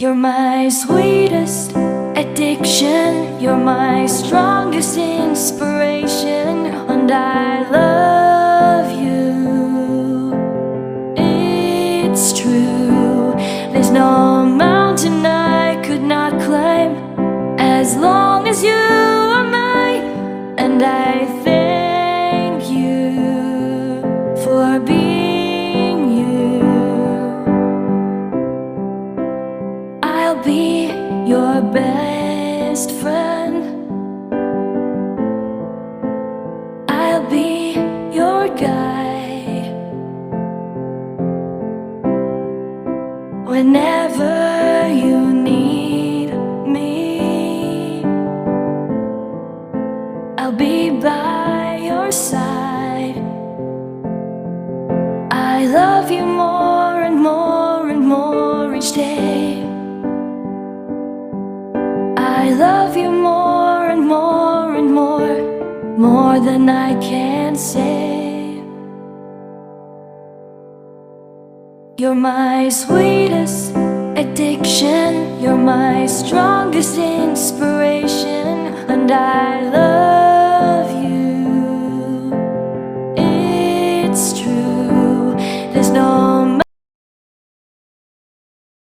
You're my sweetest addiction, you're my strongest inspiration, and I love you. It's true, there's no mountain I could not climb as long as you are mine, and I thank you for being you. I'll be your best friend, I'll be your guide whenever you need me. I'll be by your side. I love you more and more and more each day. I love you more and more and more than I can say. You're my sweetest addiction, you're my strongest inspiration, and I love you.